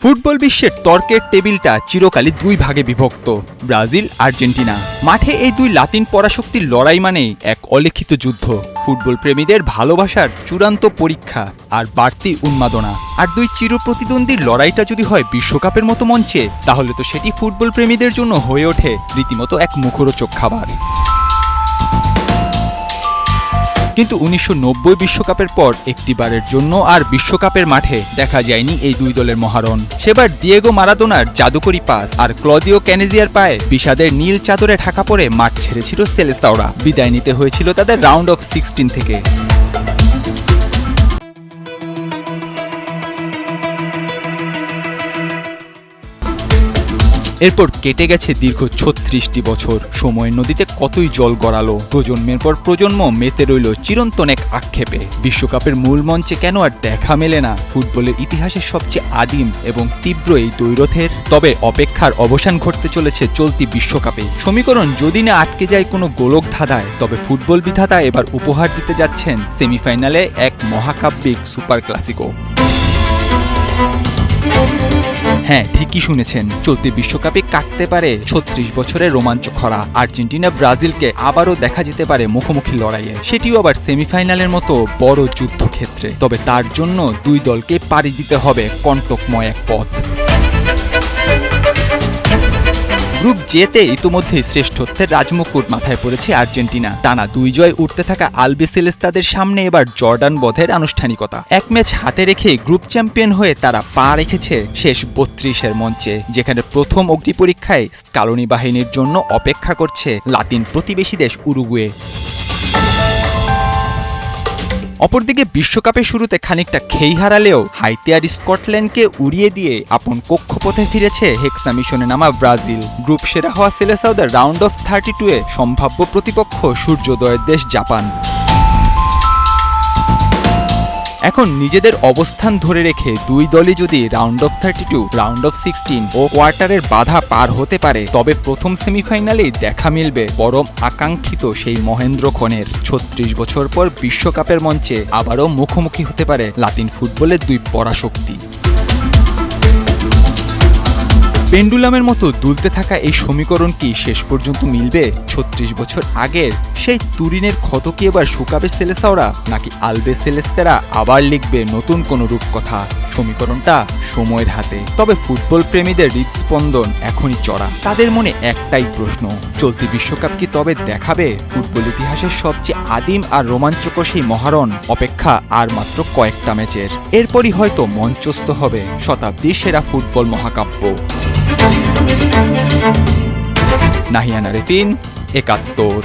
Football বিশ্বের তর্কের টেবিলটা চিরকালই দুই ভাগে বিভক্ত, ব্রাজিল আর্জেন্টিনা। মাঠে এই দুই লাতিন পরাশক্তির লড়াই মানেই এক অলিখিত যুদ্ধ, ফুটবল প্রেমীদের ভালোবাসার চূড়ান্ত পরীক্ষা আর বাড়তি উন্মাদনা। আর দুই চিরপ্রতিদ্বন্দ্বীর লড়াইটা যদি হয় বিশ্বকাপের মতো মঞ্চে, তাহলে তো সেটি ফুটবল প্রেমীদের জন্য হয়ে ওঠে রীতিমতো এক মুখরোচক খাবার। কিন্তু ১৯৯০ বিশ্বকাপের পর একটিবারের জন্য আর বিশ্বকাপের মাঠে দেখা যায়নি এই দুই দলের মহারণ। সেবার দিয়েগো মারাদোনার জাদুকরি পাস আর ক্লদিও ক্যানেজিয়ার পায়ে বিষাদের নীল চাদরে ঢাকা পড়ে মাঠ ছেড়েছিল সেলেস্তাওরা। বিদায় নিতে হয়েছিল তাদের রাউন্ড অফ 16 থেকে। এরপর কেটে গেছে দীর্ঘ ৩৬টি বছর। সময়ের নদীতে কতই জল গড়ালো, প্রজন্মের পর প্রজন্ম মেতে রইল চিরন্তন এক আক্ষেপে। বিশ্বকাপের মূল মঞ্চে কেন আর দেখা মেলে না ফুটবলের ইতিহাসের সবচেয়ে আদিম এবং তীব্র এই দ্বৈরথের? তবে অপেক্ষার অবসান ঘটতে চলেছে চলতি বিশ্বকাপে। সমীকরণ যদি না আটকে যায় কোনো গোলক ধাঁধায়, তবে ফুটবল বিধাতা এবার উপহার দিতে যাচ্ছেন সেমিফাইনালে এক মহাকাব্যিক সুপার ক্লাসিকো। হ্যাঁ, ঠিকই শুনেছেন, চলতি বিশ্বকাপে কাটতে পারে ৩৬ বছরের রোমাঞ্চ খরা। আর্জেন্টিনা ব্রাজিলকে আবারও দেখা যেতে পারে মুখোমুখি লড়াইয়ে, সেটিও আবার সেমিফাইনালের মতো বড় যুদ্ধক্ষেত্রে। তবে তার জন্য দুই দলকে পাড়ি দিতে হবে কণ্টকময় এক পথ। গ্রুপ জেতে ইতোমধ্যেই শ্রেষ্ঠত্বের রাজমুকুট মাথায় পড়েছে আর্জেন্টিনা। টানা দুই জয় উঠতে থাকা আলবিসেলেস্তাদের সামনে এবার জর্ডান বধের আনুষ্ঠানিকতা। এক ম্যাচ হাতে রেখে গ্রুপ চ্যাম্পিয়ন হয়ে তারা পা রেখেছে শেষ ৩২-এর মঞ্চে, যেখানে প্রথম অগ্নিপরীক্ষায় স্কালোনি বাহিনীর জন্য অপেক্ষা করছে লাতিন প্রতিবেশী দেশ উরুগুয়ে। অপরদিকে বিশ্বকাপের শুরুতে খানিকটা খেই হারালেও হাইতি আর স্কটল্যান্ডকে উড়িয়ে দিয়ে আপন কক্ষপথে ফিরেছে হেক্সা মিশনে নামা ব্রাজিল। গ্রুপ সেরা হওয়া সেলেসাওদের রাউন্ড অফ 32-এ সম্ভাব্য প্রতিপক্ষ সূর্যোদয়ের দেশ জাপান। এখন নিজেদের অবস্থান ধরে রেখে দুই দলই যদি রাউন্ড অফ 32, রাউন্ড অফ 16 ও কোয়ার্টারের বাধা পার হতে পারে, তবে প্রথম সেমিফাইনালেই দেখা মিলবে পরম আকাঙ্ক্ষিত সেই মহেন্দ্রক্ষণের। ৩৬ বছর পর বিশ্বকাপের মঞ্চে আবারও মুখোমুখি হতে পারে লাতিন ফুটবলের দুই পরাশক্তি। পেন্ডুলামের মতো দুলতে থাকা এই সমীকরণ কি শেষ পর্যন্ত মিলবে? ৩৬ বছর আগের সেই তুরিনের ক্ষত কি এবার শুকাবে সেলেসাওরা, নাকি আলবিসেলেস্তারা আবার লিখবে নতুন কোনো রূপকথা? সমীকরণটা সময়ের হাতে। তবে ফুটবল প্রেমীদের হৃদস্পন্দন এখনই চড়া। তাদের মনে একটাই প্রশ্ন, চলতি বিশ্বকাপ কি তবে দেখাবে ফুটবল ইতিহাসের সবচেয়ে আদিম আর রোমাঞ্চকর সেই মহারণ? অপেক্ষা আর মাত্র কয়েকটা ম্যাচের। এরপরই হয়তো মঞ্চস্থ হবে শতাব্দীর সেরা ফুটবল মহাকাব্য। নাহিয়ান আরেফিন, ৭১।